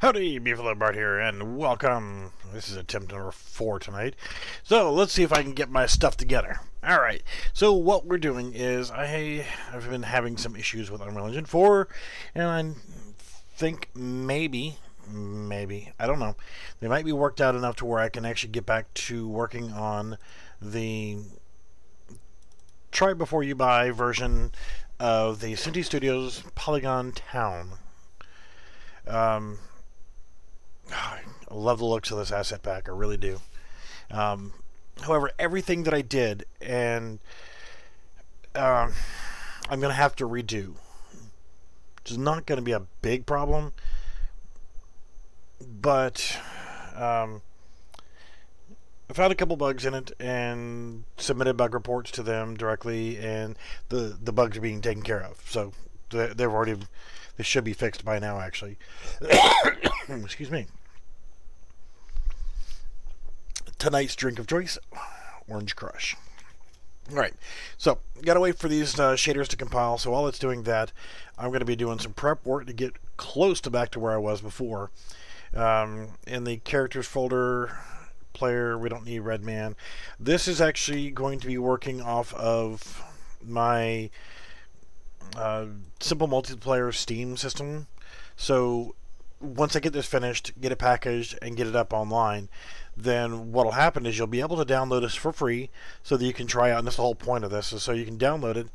Howdy, Beefalo Bart here, and welcome. This is attempt number 4 tonight. So, let's see if I can get my stuff together. Alright, so what we're doing is I've been having some issues with Unreal Engine 4, and I think maybe, I don't know, they might be worked out enough to where I can actually get back to working on the try before you buy version of the Synty Studios Polygon Town. I love the looks of this asset pack, I really do. However, everything that I did, and I'm going to have to redo, which is not going to be a big problem, but I found a couple bugs in it and submitted bug reports to them directly, and the bugs are being taken care of. So they should be fixed by now, actually. Excuse me. Tonight's drink of choice, Orange Crush. Alright, so gotta wait for these shaders to compile. So while it's doing that, I'm going to be doing some prep work to get close to back to where I was before. In the characters folder, player, we don't need Redman. This is actually going to be working off of my simple multiplayer Steam system. So once I get this finished, get it packaged, and get it up online, then what'll happen is you'll be able to download this for free so that you can try out, and that's the whole point of this, is so you can download it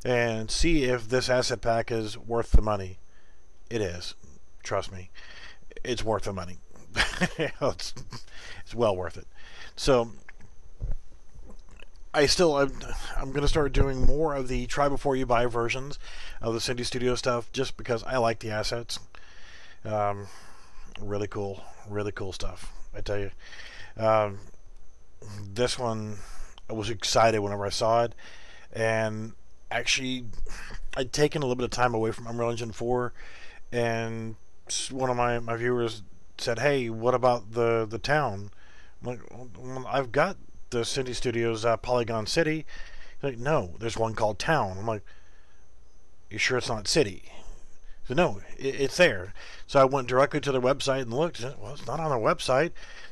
and see if this asset pack is worth the money. It is. Trust me. It's worth the money. it's well worth it. So I'm going to start doing more of the try before you buy versions of the Synty Studio stuff, just because I like the assets. Really cool stuff, I tell you. This one, I was excited whenever I saw it, and actually I'd taken a little bit of time away from Unreal Engine 4, and one of my viewers said, "Hey, what about the town?" I'm like, well, I've got the Synty Studios Polygon City. He's like, "No, there's one called Town." I'm like, "You sure it's not City?" So no, it's there. So I went directly to their website and looked. Well, it's not on their website.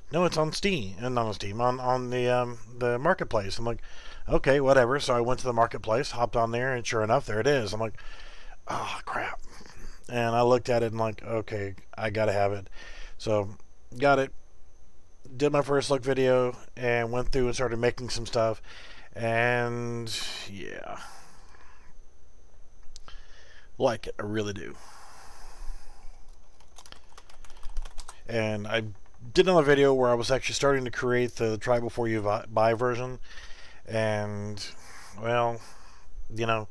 No, it's on Steam, and not on Steam, on the marketplace. I'm like, okay, whatever. So I went to the marketplace, hopped on there, and sure enough, there it is. I'm like, oh crap. And I looked at it and like, okay, I gotta have it. So got it. Did my first look video and went through and started making some stuff, and yeah. Like it, I really do. And I did another video where I was actually starting to create the try before you buy version, and well, you know,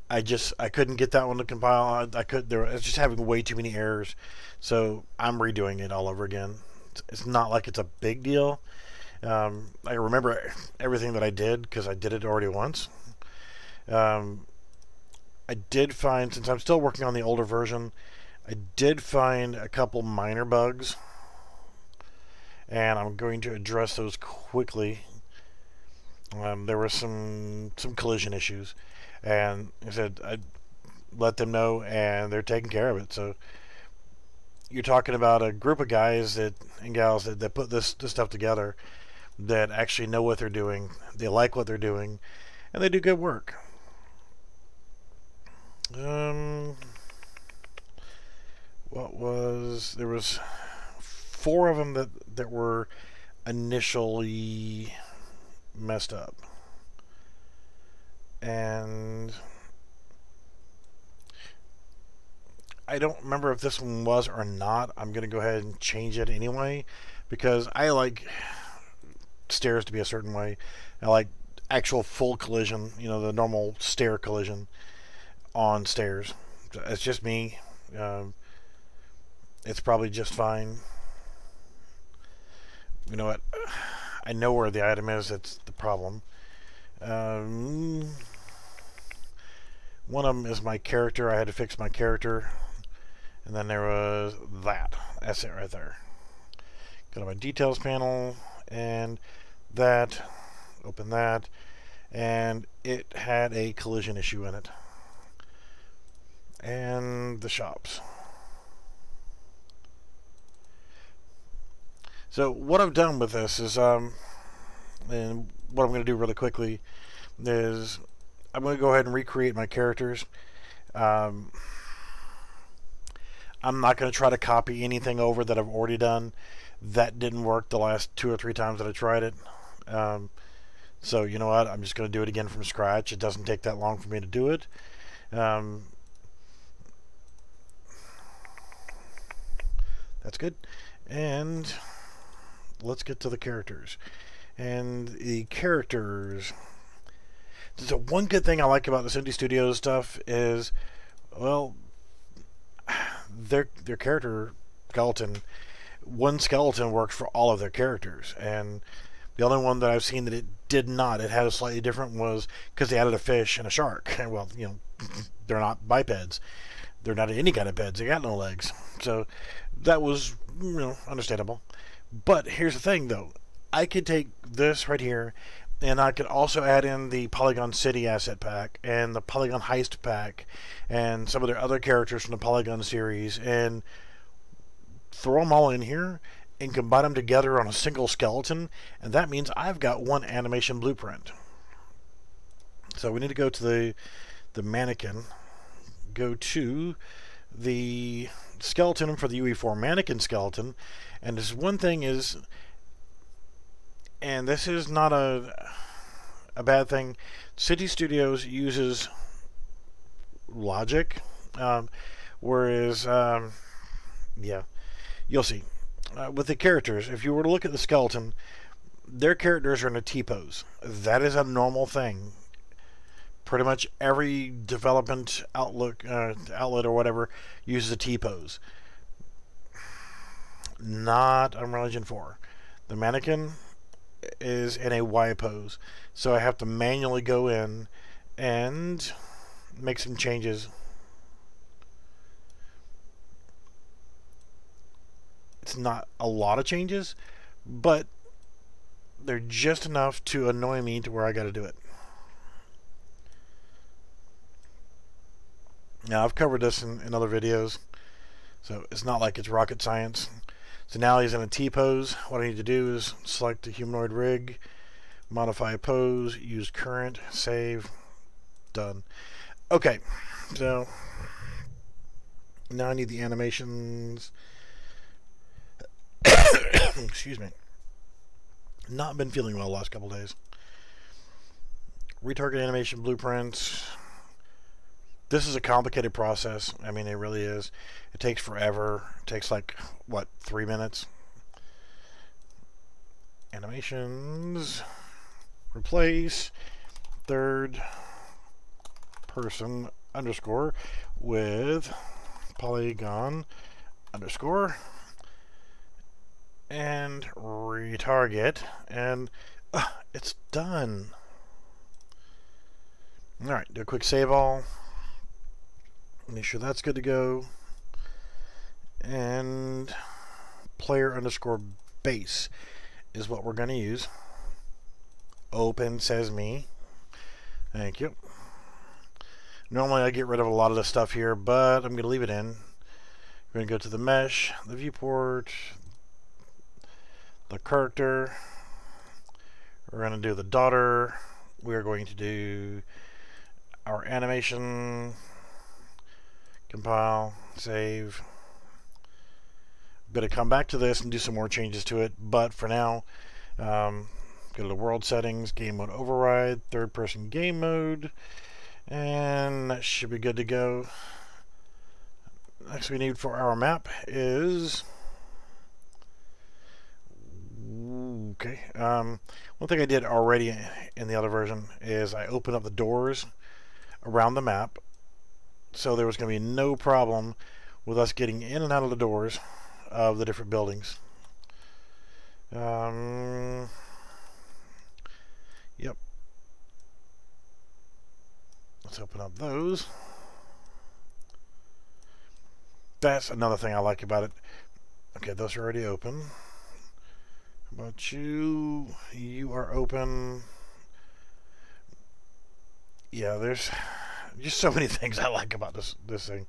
I couldn't get that one to compile. I was just having way too many errors, so I'm redoing it all over again. It's not like it's a big deal. I remember everything that I did because I did it already once. I did find, since I'm still working on the older version, I did find a couple minor bugs, and I'm going to address those quickly. There were some collision issues, and I said I'd let them know, and they're taking care of it. So you're talking about a group of guys and gals that put this stuff together, that actually know what they're doing, they like what they're doing, and they do good work. There was 4 of them that were initially messed up, and I don't remember if this one was or not. I'm gonna go ahead and change it anyway, because I like stairs to be a certain way. I like actual full collision, you know, the normal stair collision on stairs. It's just me. It's probably just fine. You know what? I know where the item is. It's the problem. One of them is my character. I had to fix my character. And then there was that. That's it right there. Go to my details panel, and that. Open that. And it had a collision issue in it. And the shops. So what I've done with this is, and what I'm going to do really quickly is I'm going to go ahead and recreate my characters. I'm not going to try to copy anything over that I've already done. That didn't work the last 2 or 3 times that I tried it. So you know what? I'm just going to do it again from scratch. It doesn't take that long for me to do it. That's good. And let's get to the characters. And the characters. So one good thing I like about the Synty Studios stuff is, well, their character skeleton. One skeleton works for all of their characters, and the only one that I've seen that it did not, it had a slightly different, was because they added a fish and a shark. And well, you know, they're not bipeds. They're not any kind of beds. They got no legs. So that was, you know, understandable. But here's the thing, though. I could take this right here, and I could also add in the Polygon City asset pack and the Polygon Heist pack and some of their other characters from the Polygon series, and throw them all in here and combine them together on a single skeleton, and that means I've got one animation blueprint. So we need to go to the mannequin, go to the skeleton for the UE4 mannequin skeleton, and this one thing is, and this is not a bad thing, Synty Studios uses logic, whereas yeah, you'll see. With the characters, if you were to look at the skeleton, their characters are in a T-pose. That is a normal thing. Pretty much every development outlet or whatever uses a T-pose. Not Unreal Engine 4. The mannequin is in a Y pose. So I have to manually go in and make some changes. It's not a lot of changes, but they're just enough to annoy me to where I got to do it. Now, I've covered this in other videos, so it's not like it's rocket science. So now he's in a T-pose. What I need to do is select the humanoid rig, modify pose, use current, save, done. Okay, so now I need the animations. Excuse me. Not been feeling well the last couple days. Retarget animation blueprints. This is a complicated process. I mean, it really is. It takes forever. It takes like, what, 3 minutes? Animations. Replace third person underscore with Polygon underscore. And retarget, and it's done. Alright, do a quick save all. Make sure that's good to go. And player underscore base is what we're going to use. Open says me. Thank you. Normally I get rid of a lot of the stuff here, but I'm going to leave it in. We're going to go to the mesh, the viewport, the character. We're going to do the daughter. We are going to do our animation, compile, save. I'm going to come back to this and do some more changes to it, but for now, go to the world settings, game mode override, third person game mode, and that should be good to go. Next we need for our map is, okay, one thing I did already in the other version is I opened up the doors around the map, so there was going to be no problem with us getting in and out of the doors of the different buildings. Yep. Let's open up those. That's another thing I like about it. Okay, those are already open. How about you? You are open. Yeah, there's just so many things I like about this thing.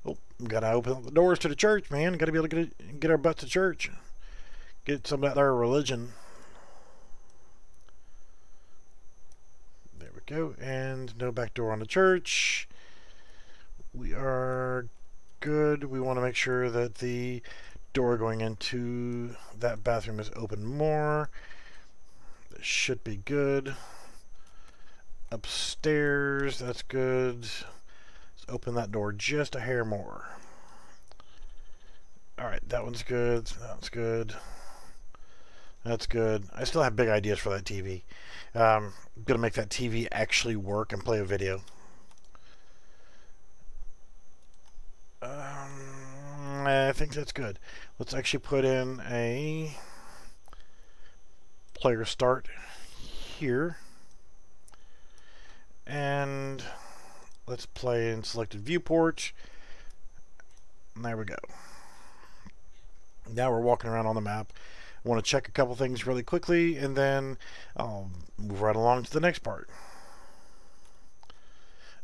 Oh, we gotta open up the doors to the church, man. Gotta be able to get our butt to church. Get some of that there religion. There we go. And no back door on the church. We are good. We want to make sure that the door going into that bathroom is open more. That should be good. Upstairs, that's good. Let's open that door just a hair more. Alright, that one's good. That's good. That's good. I still have big ideas for that TV. I'm going to make that TV actually work and play a video. I think that's good. Let's actually put in a player start here. And let's play in selected viewport. And there we go. Now we're walking around on the map. I want to check a couple things really quickly, and then I'll move right along to the next part.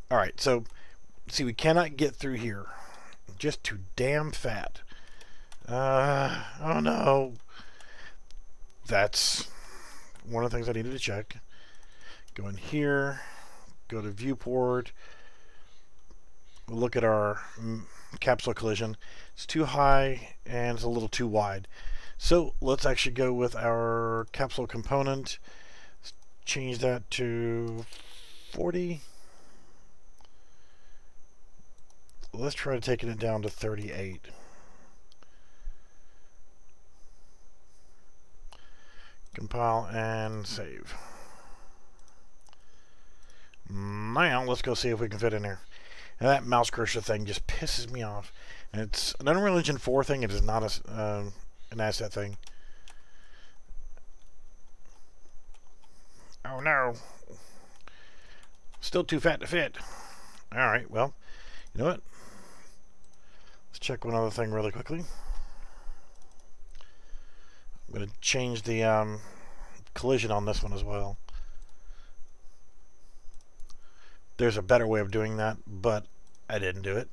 Alright, so see, we cannot get through here. Just too damn fat. Oh no. That's one of the things I needed to check. Go in here, go to viewport, we'll look at our capsule collision. It's too high and it's a little too wide. So let's actually go with our capsule component. Let's change that to 40. Let's try to take it down to 38. Compile and save. Now let's go see if we can fit in here. And that mouse cursor thing just pisses me off. And it's an Unreal Engine 4 thing. It is not an asset thing. Oh no. Still too fat to fit. Alright, well, you know what? Let's check one other thing really quickly. I'm going to change the collision on this one as well. There's a better way of doing that, but I didn't do it.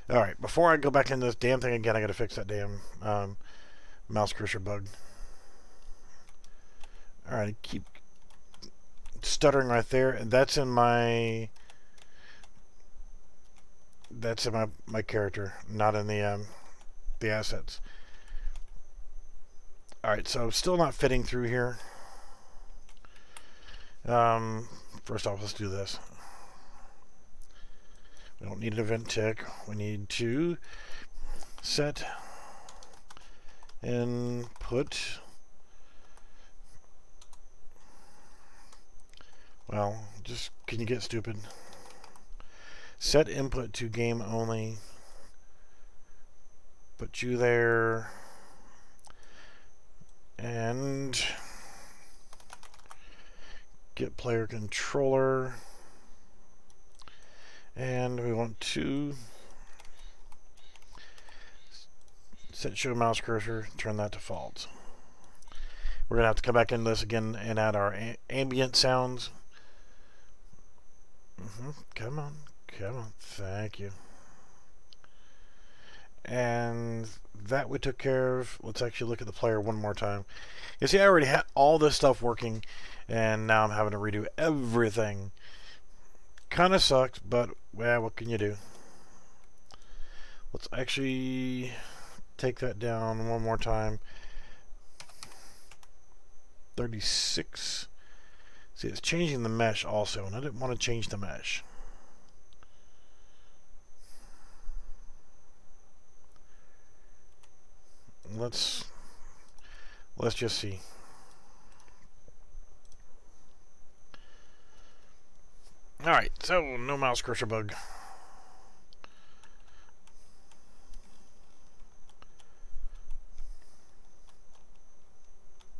Alright, before I go back into this damn thing again, I gotta fix that damn mouse cursor bug. Alright, keep stuttering right there, and that's in my my character, not in the assets. Alright, so still not fitting through here. First off, let's do this. We don't need an event tick. We need to set input. Well, just can you get stupid? Set input to game only. Put you there. And get player controller. And we want to set show mouse cursor, turn that to false. We're going to have to come back into this again and add our ambient sounds. Come on, come on, thank you. And that we took care of. Let's actually look at the player one more time. You see, I already had all this stuff working, and now I'm having to redo everything. Kind of sucks, but well, what can you do? Let's actually take that down one more time. 36. See, it's changing the mesh also, and I didn't want to change the mesh. Let's just see. Alright, so no mouse cursor bug.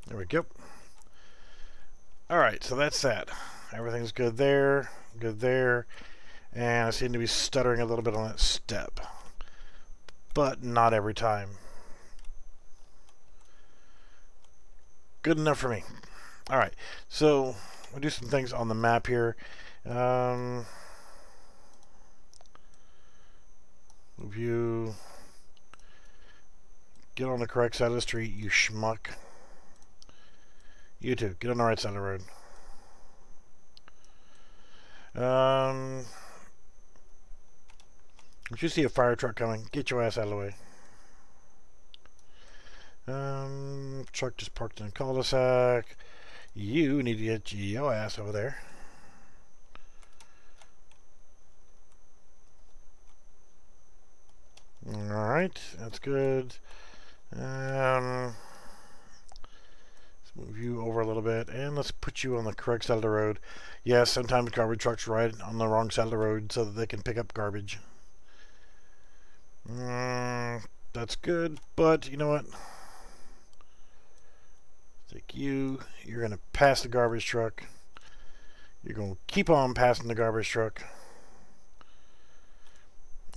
There we go. Alright, so that's that. Everything's good there, and I seem to be stuttering a little bit on that step. But not every time. Good enough for me. Alright, so we'll do some things on the map here. View, get on the correct side of the street, you schmuck. You too, get on the right side of the road. If you see a fire truck coming, get your ass out of the way. Truck just parked in a cul-de-sac. You need to get your ass over there. Alright, that's good. Let's move you over a little bit, and let's put you on the correct side of the road. Yes, sometimes garbage trucks ride on the wrong side of the road so that they can pick up garbage. That's good, but you know what? Take you. You're going to pass the garbage truck. You're going to keep on passing the garbage truck.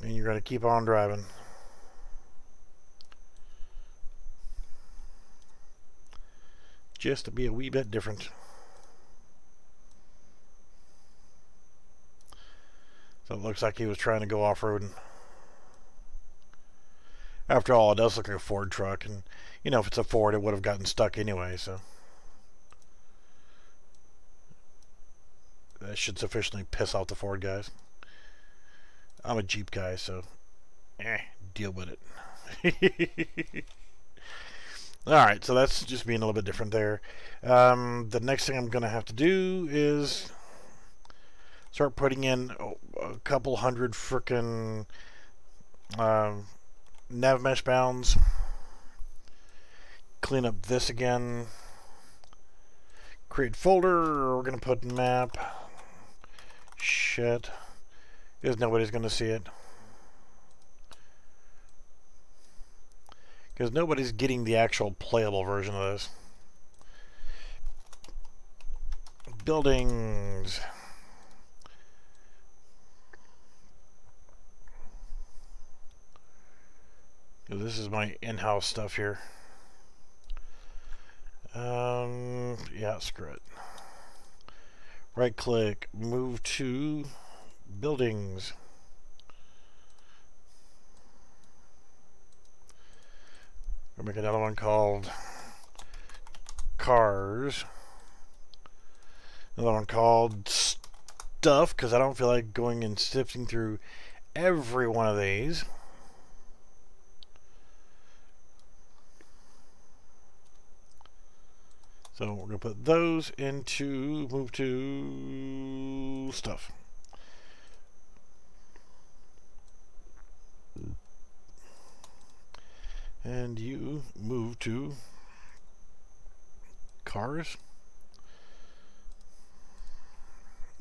And you're going to keep on driving. Just to be a wee bit different. So it looks like he was trying to go off-roading. After all, it does look like a Ford truck, and you know, if it's a Ford, it would have gotten stuck anyway, so that should sufficiently piss off the Ford guys. I'm a Jeep guy, so deal with it. Alright, so that's just being a little bit different there. The next thing I'm going to have to do is start putting in a couple hundred frickin' nav mesh bounds. Clean up this again. Create folder. We're going to put map. Shit. Because nobody's going to see it. Because nobody's getting the actual playable version of this. Buildings. This is my in-house stuff here. Yeah, screw it. Right click, move to buildings. We'll make another one called cars. Another one called stuff, because I don't feel like going and sifting through every one of these. So we're going to put those into, move to stuff. And you move to cars.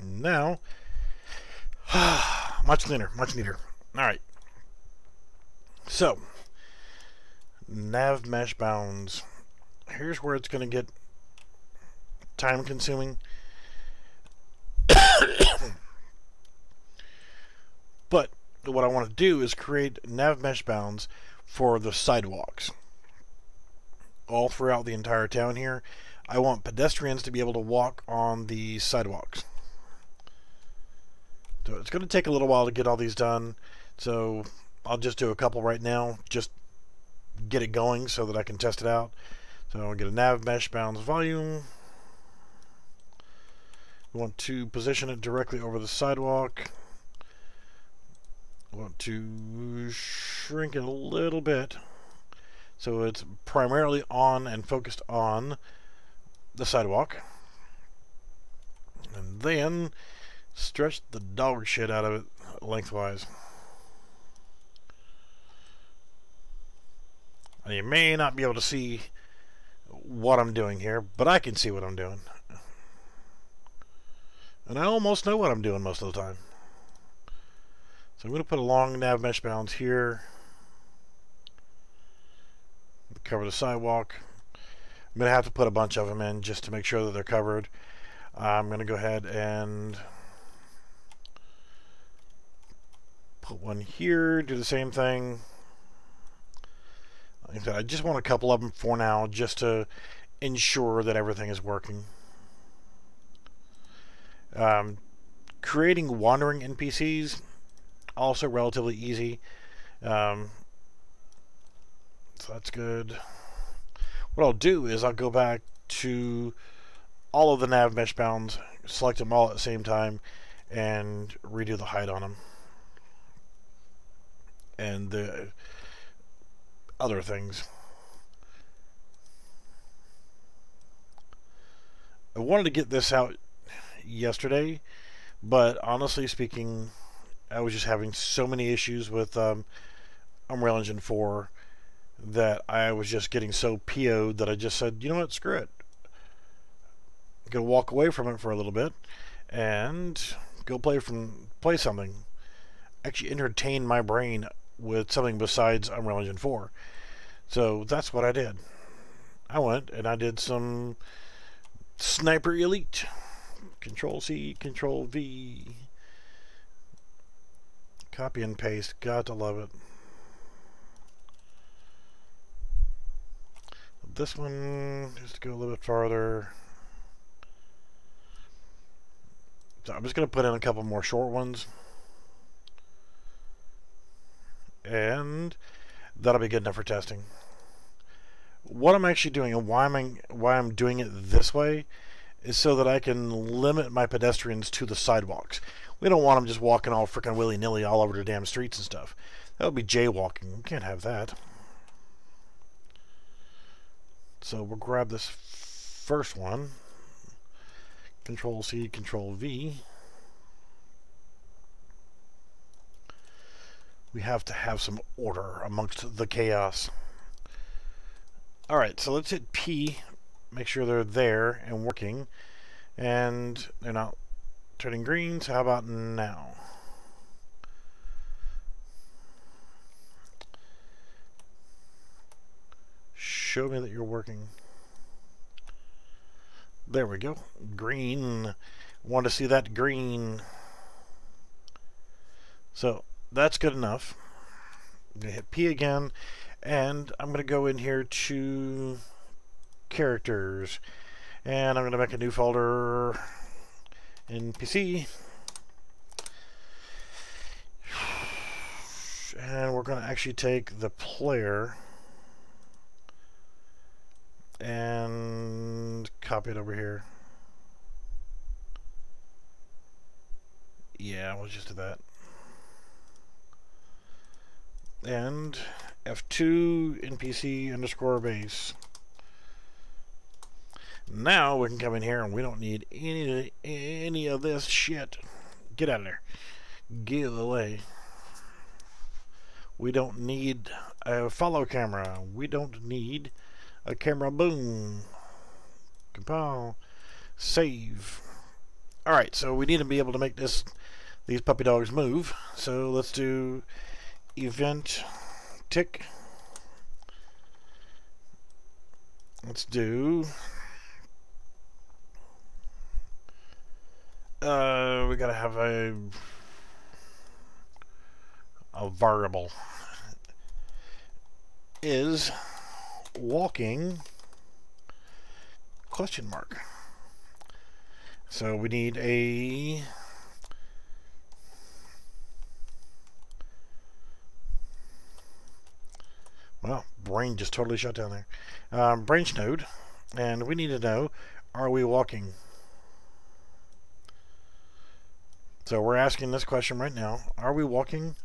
Now, much cleaner, much neater. All right. So, nav mesh bounds. Here's where it's going to get time consuming. But what I want to do is create nav mesh bounds for the sidewalks all throughout the entire town here. I want pedestrians to be able to walk on the sidewalks. So it's going to take a little while to get all these done, so I'll just do a couple right now, just get it going so that I can test it out. So I'll get a nav mesh bounds volume. We want to position it directly over the sidewalk. We want to shrink it a little bit so it's primarily on and focused on the sidewalk. And then stretch the dog shit out of it lengthwise. And you may not be able to see what I'm doing here, but I can see what I'm doing. And I almost know what I'm doing most of the time. So I'm going to put a long nav mesh bounds here. Cover the sidewalk. I'm going to have to put a bunch of them in just to make sure that they're covered. I'm going to go ahead and put one here, do the same thing. Like I said, I just want a couple of them for now just to ensure that everything is working. Creating wandering NPCs, also relatively easy. So that's good. What I'll do is I'll go back to all of the nav mesh bounds, select them all at the same time, and redo the height on them. And the other things. I wanted to get this out yesterday, but honestly speaking, I was just having so many issues with Unreal Engine 4 that I was just getting so PO'd that I just said, you know what, screw it. I'm gonna walk away from it for a little bit and go play something. Actually entertain my brain with something besides Unreal Engine 4. So that's what I did. I went and I did some Sniper Elite. Control C, Control V. Copy and paste. Got to love it. This one, just to go a little bit farther. So I'm just going to put in a couple more short ones. And that'll be good enough for testing. What I'm actually doing and why I'm doing it this way is so that I can limit my pedestrians to the sidewalks. We don't want them just walking all freaking willy-nilly all over the damn streets and stuff. That would be jaywalking. We can't have that. So we'll grab this first one. Control C, Control V. We have to have some order amongst the chaos. Alright, so let's hit P. Make sure they're there and working. And they're not turning green, so how about now? Show me that you're working. There we go. Green. Want to see that green. So that's good enough. I'm going to hit P again, and I'm going to go in here to characters, and I'm going to make a new folder in PC, and we're going to actually take the player and copy it over here. Yeah, we'll just do that. And F2 NPC underscore base. Now we can come in here and we don't need any of this shit. Get out of there. Get away. We don't need a follow camera. We don't need a camera. Boom. Compile. Save. Alright, so we need to be able to make these puppy dogs move. So let's do event tick. Let's do we gotta have a variable is walking question mark. So we need a well, brain just totally shut down there. Branch node, and we need to know, are we walking? So we're asking this question right now. Are we walking?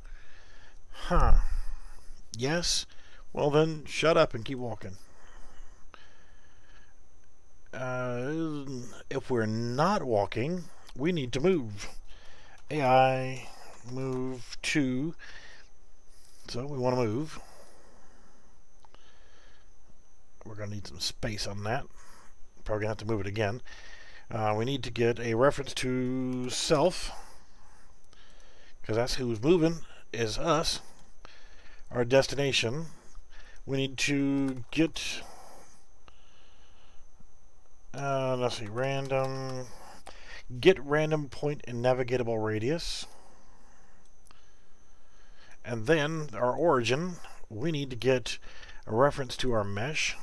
Huh. Yes? Well then, shut up and keep walking. If we're not walking, we need to move. AI move to. So we want to move. We're going to need some space on that. Probably going to have to move it again. We need to get a reference to self, because that's who's moving, is us. Our destination. We need to get, let's see, random, get random point and navigatable radius. And then our origin, we need to get a reference to our mesh.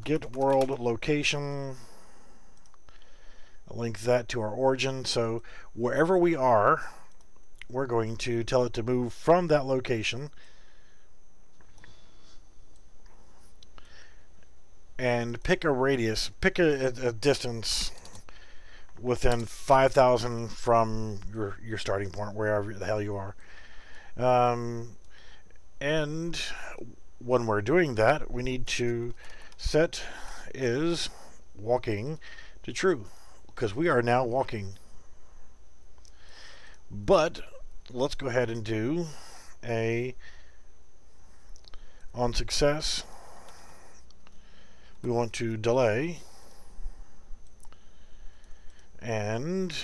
Get world location, link that to our origin. So wherever we are, we're going to tell it to move from that location and pick a radius, pick a distance within 5,000 from your starting point, wherever the hell you are. And when we're doing that, we need to set is walking to true, because we are now walking. But let's go ahead and do a on success. We want to delay and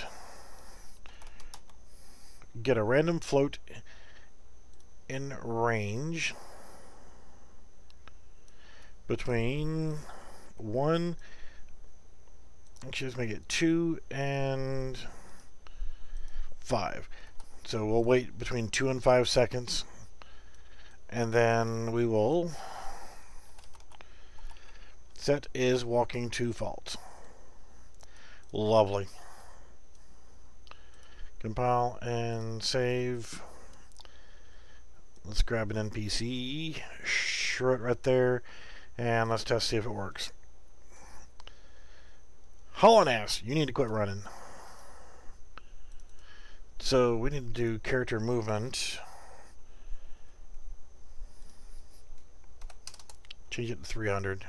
get a random float in range between 1, actually let's make it 2 and 5. So we'll wait between 2 and 5 seconds, and then we will set is walking to false. Lovely. Compile and save. Let's grab an NPC, show it right there, and let's test, see if it works. Hauling ass, you need to quit running. So we need to do character movement. Change it to 300.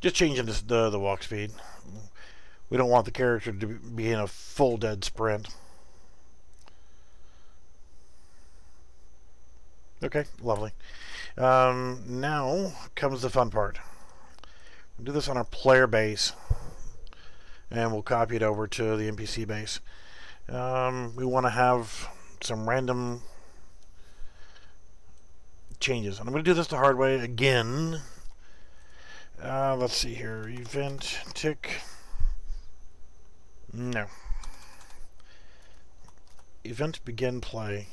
Just changing the walk speed. We don't want the character to be in a full dead sprint. Okay, lovely. Now comes the fun part. We'll do this on our player base, and we'll copy it over to the NPC base. We want to have some random changes. And I'm going to do this the hard way again. Let's see here. Event tick. No. Event begin play.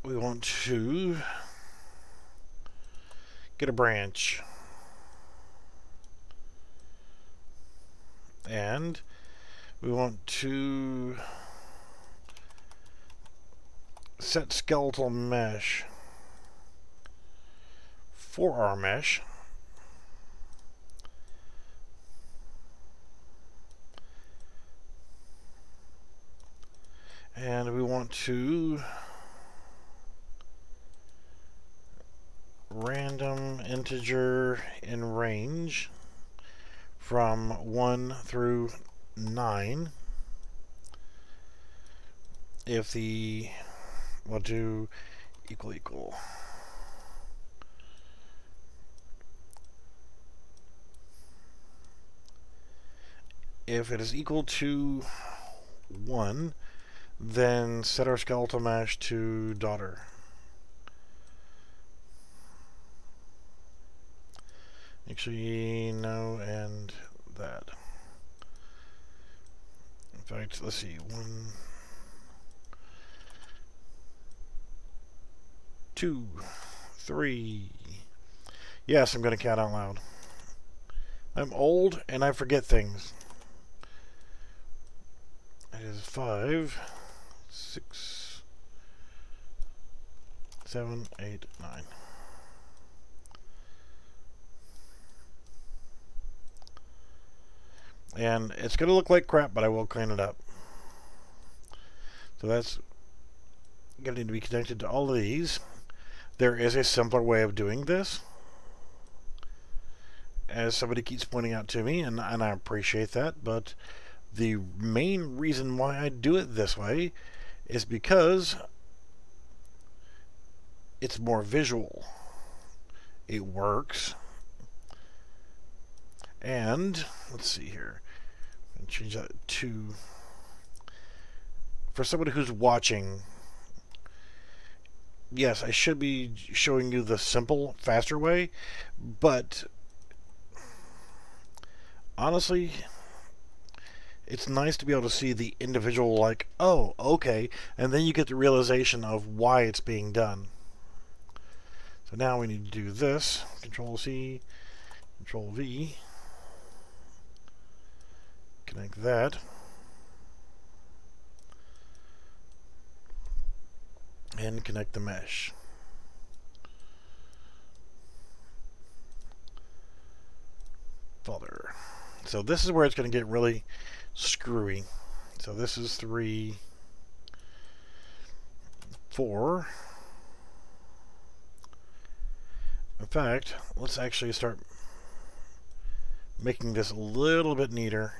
We want to get a branch. And we want to set skeletal mesh for our mesh. And we want to random integer in range from 1 through 9. If the, we'll do equal. If it is equal to 1, then set our skeletal mesh to daughter. Actually, no, and that. In fact, let's see, 1, 2, 3. Yes, I'm going to count out loud. I'm old and I forget things. It is 5, 6, 7, 8, 9. And it's going to look like crap, but I will clean it up. So that's going to need to be connected to all of these. There is a simpler way of doing this, as somebody keeps pointing out to me, and I appreciate that, but the main reason why I do it this way is because it's more visual. It works. And let's see here. I'll change that to, for somebody who's watching, yes, I should be showing you the simple, faster way, but honestly, it's nice to be able to see the individual, like, oh, okay, and then you get the realization of why it's being done. So now we need to do this. Control C, Control V. Connect that. and connect the mesh. Folder. So this is where it's going to get really screwy. So this is 3, 4. In fact, let's actually start making this a little bit neater.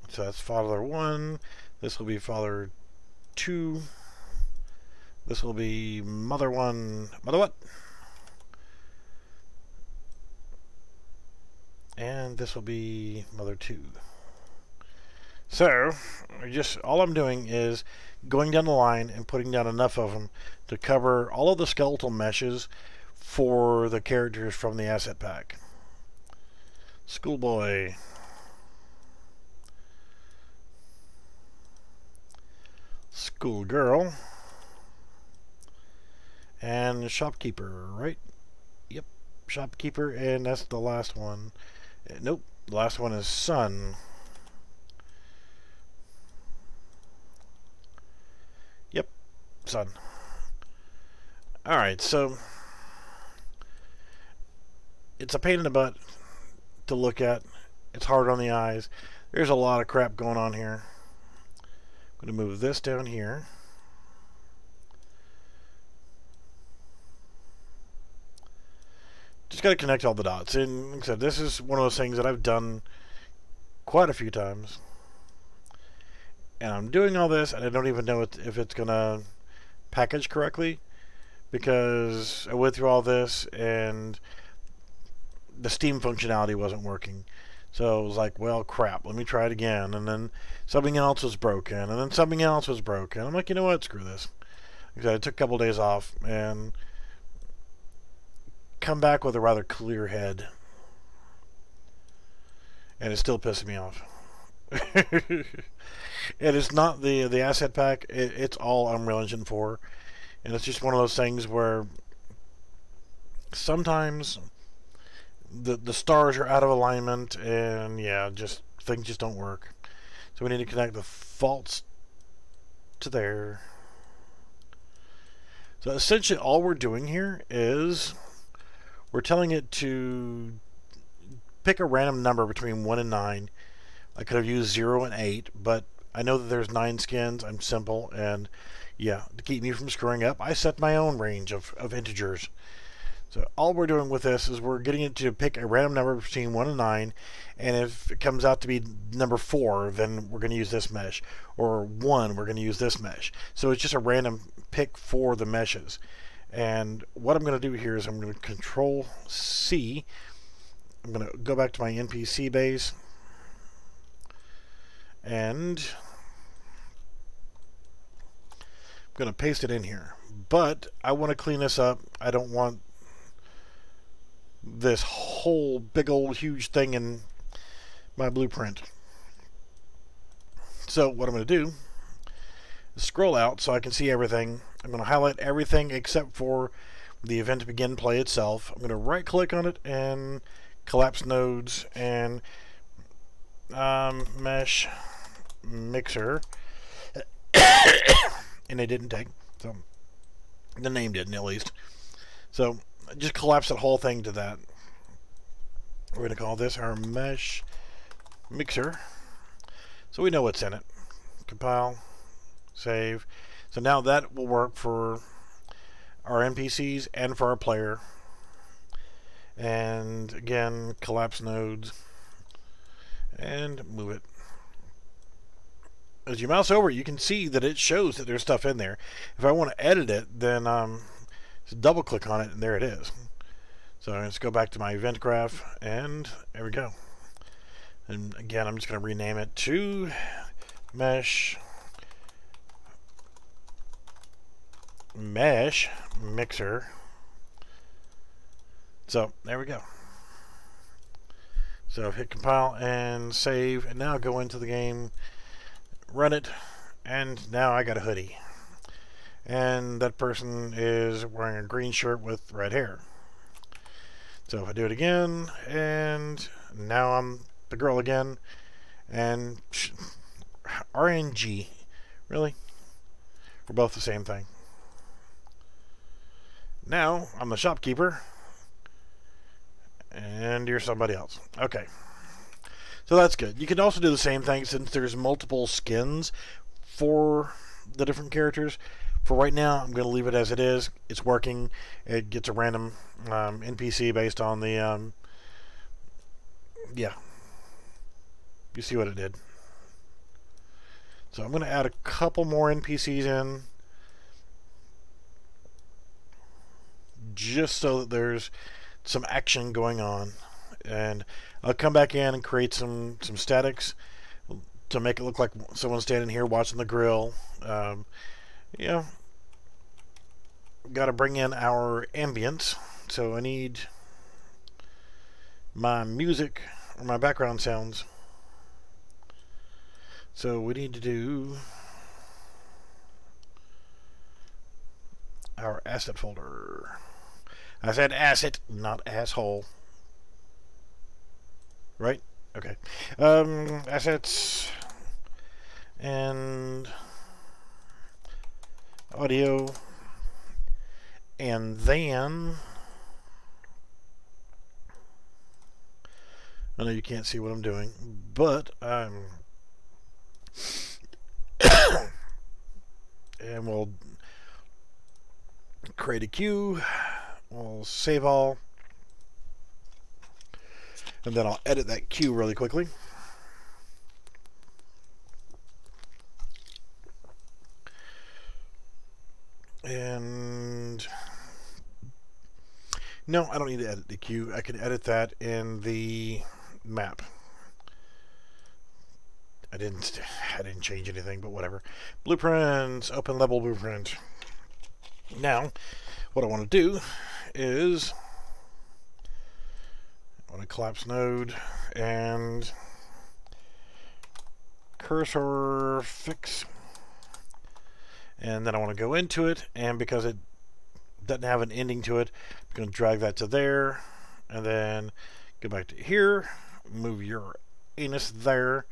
So that's father 1. This will be father 2. This will be mother 1. Mother what? And this will be mother 2. So, all I'm doing is going down the line and putting down enough of them to cover all of the skeletal meshes for the characters from the asset pack. Schoolboy. Schoolgirl. And shopkeeper, right? Yep, shopkeeper, and that's the last one. Nope, the last one is son. Yep, son. Alright, so it's a pain in the butt to look at. It's hard on the eyes. There's a lot of crap going on here. I'm going to move this down here. Just got to connect all the dots. And like I said, this is one of those things that I've done quite a few times. And I'm doing all this, and I don't even know if it's going to package correctly, because I went through all this, and the Steam functionality wasn't working. So I was like, well, crap, let me try it again. And then something else was broken, and then something else was broken. I'm like, you know what, screw this. Like I took a couple days off, and come back with a rather clear head. And it's still pissing me off. It is not the asset pack. It's all Unreal Engine 4. And it's just one of those things where sometimes the stars are out of alignment, and yeah, just things just don't work. So we need to connect the faults to there. So essentially all we're doing here is we're telling it to pick a random number between 1 and 9. I could have used 0 and 8, but I know that there's 9 skins. I'm simple, and yeah, to keep me from screwing up, I set my own range of integers. So all we're doing with this is we're getting it to pick a random number between 1 and 9, and if it comes out to be number 4, then we're going to use this mesh, or 1, we're going to use this mesh. So it's just a random pick for the meshes. And what I'm going to do here is I'm going to Control C. I'm going to go back to my NPC base, and I'm going to paste it in here. But I want to clean this up. I don't want this whole big old huge thing in my blueprint. So what I'm going to do is scroll out so I can see everything. I'm going to highlight everything except for the event begin play itself. I'm going to right click on it and collapse nodes and mesh mixer. And it didn't take, so the name didn't, at least. So just collapse that whole thing to that. We're going to call this our mesh mixer, so we know what's in it. Compile, save. So now that will work for our NPCs and for our player. And again, collapse nodes and move it. As you mouse over it, you can see that it shows that there's stuff in there. If I want to edit it, then just double click on it, and there it is. So let's go back to my event graph, and there we go. And again, I'm just going to rename it to mesh mixer. So there we go. So hit compile and save, and now go into the game, run it, and now I got a hoodie. And that person is wearing a green shirt with red hair. So if I do it again, and now I'm the girl again, and RNG. Really? We're both the same thing. Now, I'm the shopkeeper, and you're somebody else. Okay. So that's good. You can also do the same thing since there's multiple skins for the different characters. For right now, I'm going to leave it as it is. It's working. It gets a random NPC based on the... yeah. You see what it did. So I'm going to add a couple more NPCs in, just so that there's some action going on. And I'll come back in and create some statics to make it look like someone's standing here watching the grill. You know, got to bring in our ambience. So I need my music or my background sounds. So we need to do our asset folder. I said asset, not asshole. Right? Okay. Assets and audio, and then I know you can't see what I'm doing, but and we'll create a queue. We'll save all, and then I'll edit that queue really quickly. And no, I don't need to edit the queue. I can edit that in the map. I didn't change anything, but whatever. Blueprints, open level blueprint. Now, what I want to do is I want to collapse node and cursor fix, and then I want to go into it, and because it doesn't have an ending to it, I'm going to drag that to there, and then go back to here, move your anus there,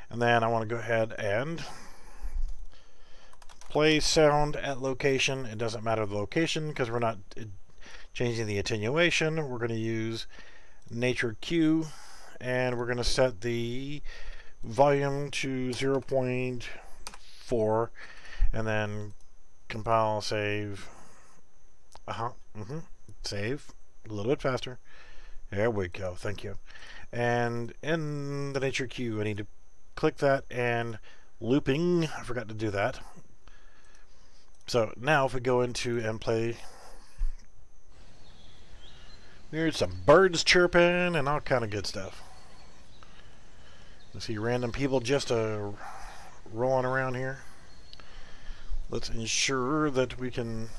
and then I want to go ahead and play sound at location. It doesn't matter the location because we're not changing the attenuation. We're going to use nature Q, and we're going to set the volume to 0.4, and then compile, save. Save a little bit faster. There we go. Thank you. And in the nature Q, I need to click that, and looping. I forgot to do that. So now if we go into and play, there's some birds chirping and all kind of good stuff. You see random people just rolling around here. Let's ensure that we can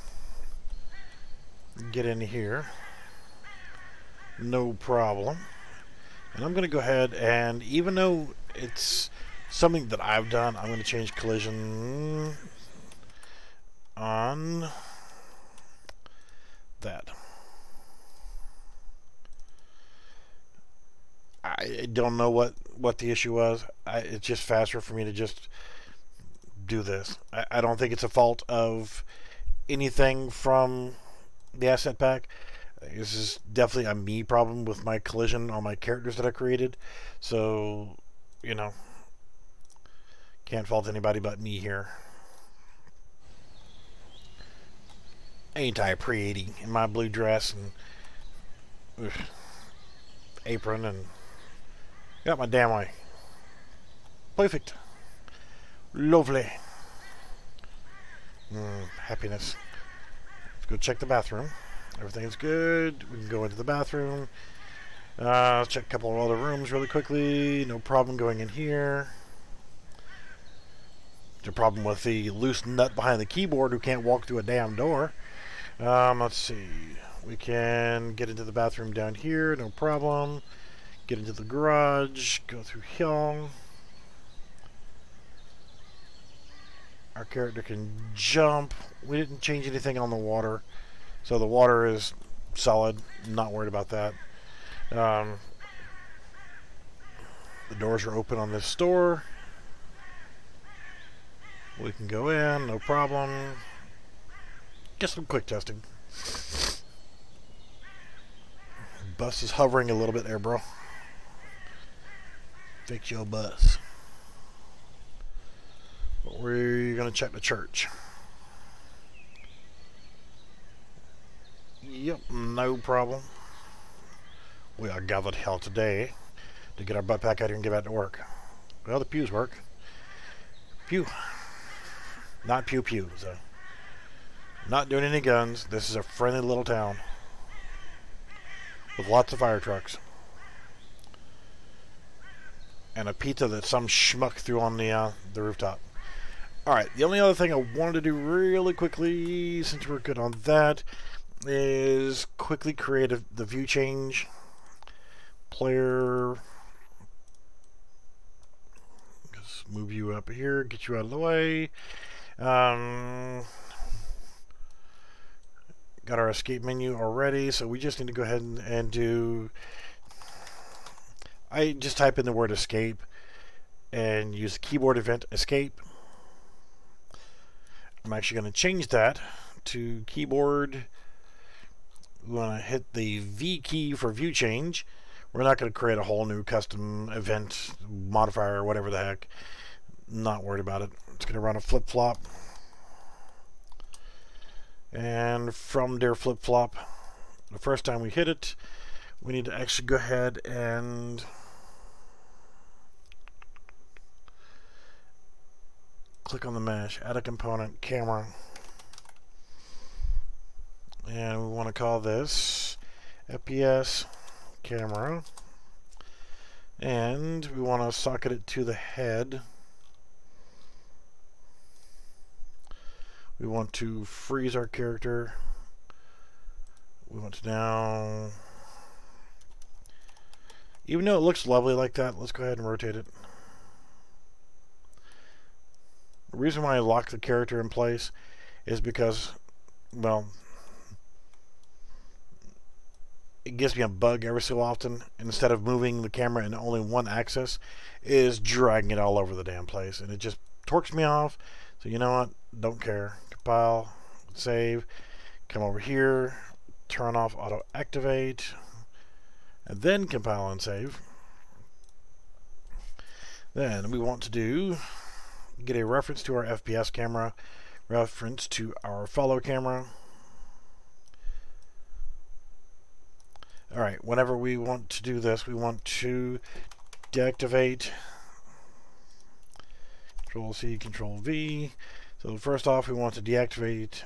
get in here. No problem. And I'm going to go ahead, and even though it's something that I've done, I'm going to change collision on that. I don't know what the issue was. It's just faster for me to just do this. I don't think it's a fault of anything from the asset pack. This is definitely a me problem with my collision on my characters that I created. So, you know, can't fault anybody but me here. Ain't I pretty in my blue dress and apron, and got my damn way. Perfect. Lovely. Happiness. Let's go check the bathroom. Everything's good. We can go into the bathroom. Let's check a couple of other rooms really quickly. No problem going in here. There's a problem with the loose nut behind the keyboard who can't walk through a damn door. Let's see. We can get into the bathroom down here. No problem. Get into the garage. Go through here. Our character can jump. We didn't change anything on the water, so the water is solid. Not worried about that. The doors are open on this store. We can go in, no problem. Get some quick testing. Bus is hovering a little bit there, bro. Fix your bus. But we're gonna check the church. Yep, no problem. We are gathered here today to get our butt back out here and get back to work. Well, the pews work. Pew. Not pew pew, so. Not doing any guns. This is a friendly little town with lots of fire trucks. And a pizza that some schmuck threw on the rooftop. Alright, the only other thing I wanted to do really quickly, since we're good on that, is quickly create the view change. Player. Just move you up here, get you out of the way. Got our escape menu already, so we just need to go ahead and do... I just type in the word escape and use the keyboard event escape. I'm actually going to change that to keyboard. We want to hit the V key for view change. We're not going to create a whole new custom event modifier or whatever the heck. Not worried about it. It's going to run a flip-flop. And from their flip-flop, the first time we hit it, we need to actually go ahead and click on the mesh, add a component, camera, and we want to call this FPS camera, and we want to socket it to the head. We want to freeze our character. We want to now, even though it looks lovely like that, let's go ahead and rotate it. The reason why I lock the character in place is because, well, it gives me a bug every so often. Instead of moving the camera in only one axis, is dragging it all over the damn place, and it just torques me off. So you know what? Don't care. Compile, save, come over here, turn off auto activate, and then compile and save. Then we want to do get a reference to our FPS camera, reference to our follow camera. Alright, whenever we want to do this, we want to deactivate, Control C, Control V. So first off, we want to deactivate,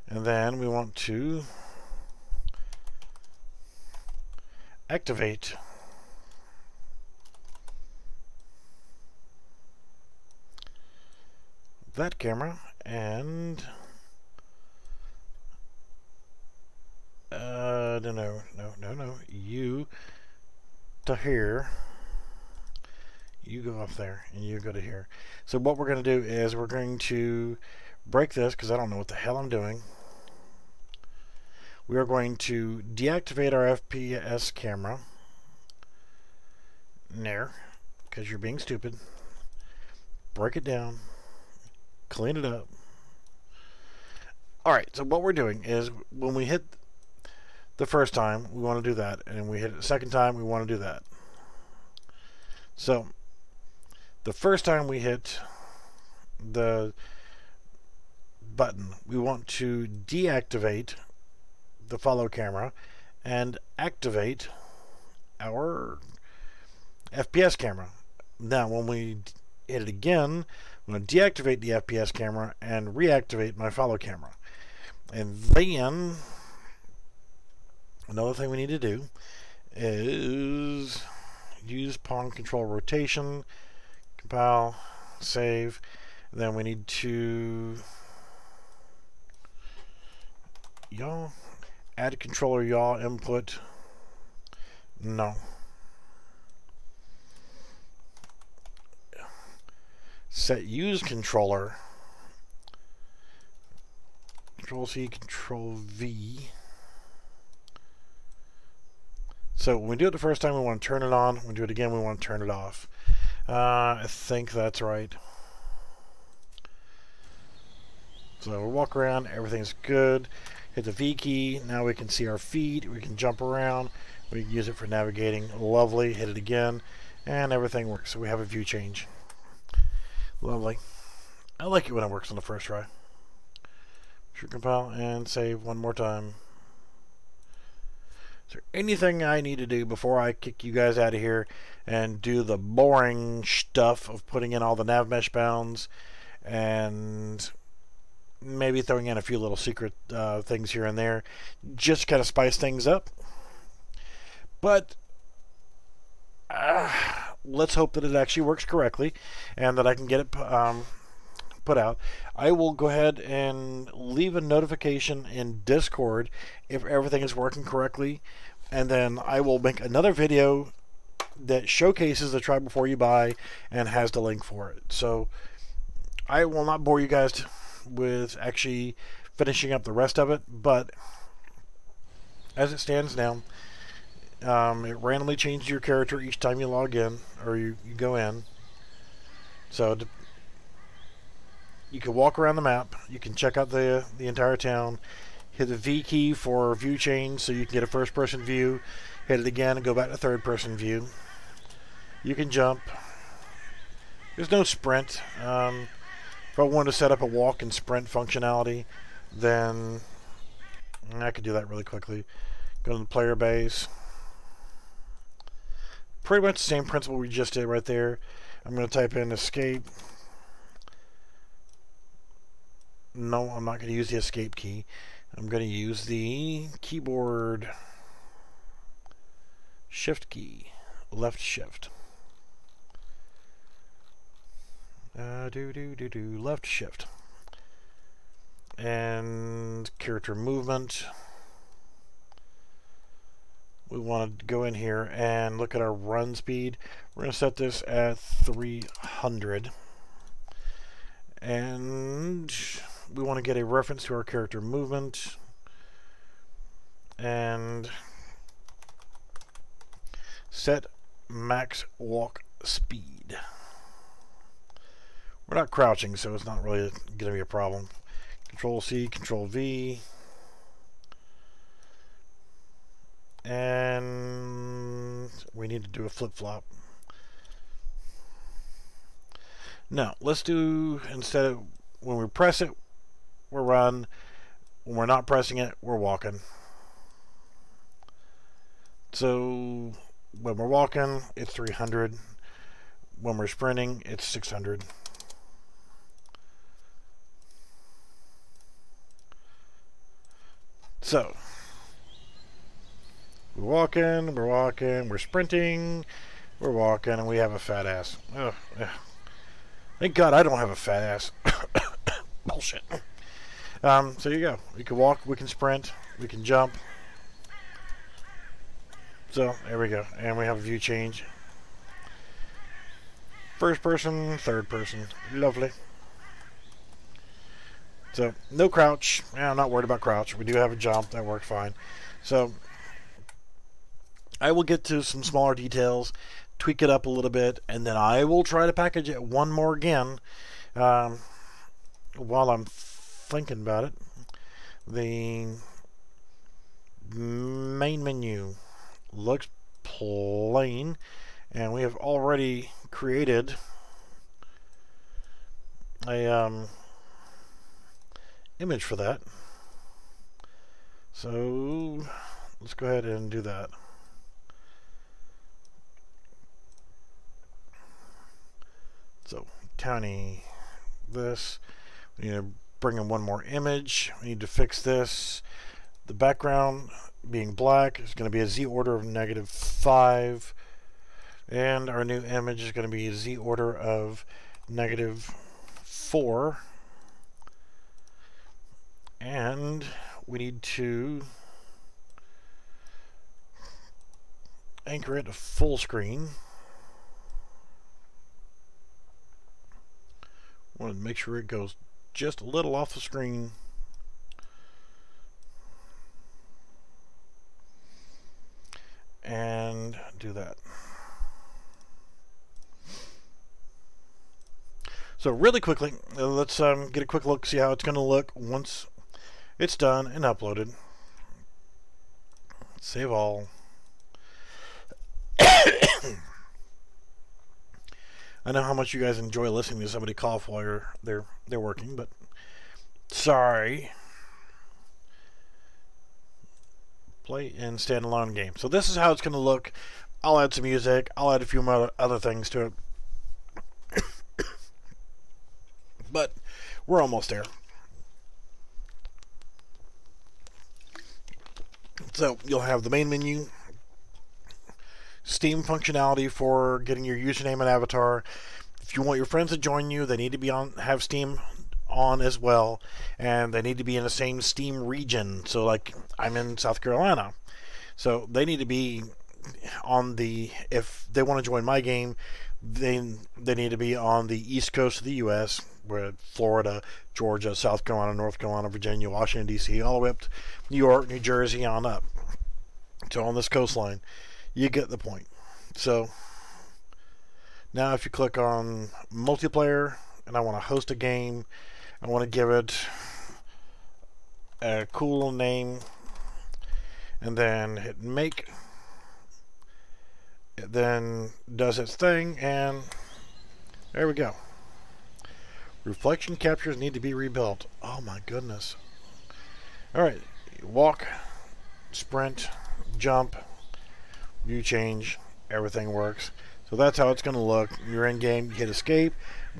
and then we want to activate. That camera, and no, you to here, you go up there and you go to here. So what we're going to do is we're going to break this because I don't know what the hell I'm doing. We are going to deactivate our FPS camera there because you're being stupid. Break it down, clean it up. Alright, so what we're doing is when we hit the first time, we want to do that, and when we hit it the second time, we want to do that. So the first time we hit the button, we want to deactivate the follow camera and activate our FPS camera. Now when we hit it again, I'm going to deactivate the FPS camera and reactivate my follow camera. And then another thing we need to do is use pawn control rotation, compile, save. Then we need to add a controller yaw input. No. Set use controller. Control C, Control V. So when we do it the first time, we want to turn it on. When we do it again, we want to turn it off. I think that's right. So we'll walk around, everything's good. Hit the V key, now we can see our feet, we can jump around, we can use it for navigating. Lovely, hit it again, and everything works. So we have a view change. Lovely. I like it when it works on the first try. Sure, compile and save one more time. Is there anything I need to do before I kick you guys out of here and do the boring stuff of putting in all the nav mesh bounds and maybe throwing in a few little secret things here and there, just kind of spice things up? But let's hope that it actually works correctly and that I can get it put out. I will go ahead and leave a notification in Discord if everything is working correctly, and then I will make another video that showcases the try before you buy and has the link for it. So I will not bore you guys with actually finishing up the rest of it, but as it stands now, it randomly changes your character each time you log in or you go in. So you can walk around the map, you can check out the entire town, hit the V key for view change so you can get a first person view, hit it again and go back to third person view. You can jump. There's no sprint. If I wanted to set up a walk and sprint functionality, then I could do that really quickly. Go to the player base. Pretty much the same principle we just did right there. I'm going to type in escape. No, I'm not going to use the escape key. I'm going to use the keyboard shift key, left shift. Left shift. And character movement. We want to go in here and look at our run speed. We're going to set this at 300. And we want to get a reference to our character movement. And set max walk speed. We're not crouching, so it's not really going to be a problem. Control C, Control V. And we need to do a flip-flop. Now, let's do, instead of when we press it, we're run. When we're not pressing it, we're walking. So when we're walking, it's 300. When we're sprinting, it's 600. So we're walking, we're sprinting, we're walking, and we have a fat ass. Ugh, ugh. Thank God I don't have a fat ass. Bullshit. So you go. We can walk, we can sprint, we can jump. So there we go, and we have a view change. First person, third person. Lovely. So no crouch. Yeah, I'm not worried about crouch. We do have a jump. That worked fine. So I will get to some smaller details, tweak it up a little bit, and then I will try to package it one more again while I'm thinking about it. The main menu looks plain, and we have already created a image for that. So let's go ahead and do that. So county this. We need to bring in one more image. We need to fix this. The background being black is going to be a Z order of -5. And our new image is going to be a Z order of -4. And we need to anchor it to full screen. I want to make sure it goes just a little off the screen. And do that. So really quickly, let's get a quick look, see how it's going to look once it's done and uploaded. Save all. I know how much you guys enjoy listening to somebody cough while they're working, but sorry. Play in standalone game. So this is how it's going to look. I'll add some music. I'll add a few other things to it. But we're almost there. So you'll have the main menu, Steam functionality for getting your username and avatar. If you want your friends to join you, they need to be have Steam on as well, and they need to be in the same Steam region. So like I'm in South Carolina, so they need to be on the, if they want to join my game, they need to be on the east coast of the US, where Florida, Georgia, South Carolina, North Carolina, Virginia, Washington DC, all the way up to New York, New Jersey on up. So on this coastline, you get the point. So now if you click on multiplayer and I want to host a game, I want to give it a cool name and then hit make. It then does its thing, and there we go. Reflection captures need to be rebuilt. Oh my goodness. Alright, walk, sprint, jump, view change, everything works. So that's how it's going to look. You're in game, you hit escape,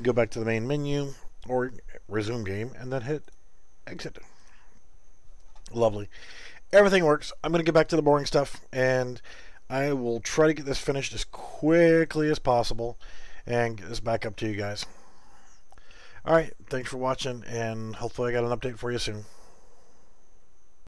go back to the main menu, or resume game, and then hit exit. Lovely. Everything works. I'm going to get back to the boring stuff, and I will try to get this finished as quickly as possible and get this back up to you guys. Alright, thanks for watching, and hopefully I got an update for you soon.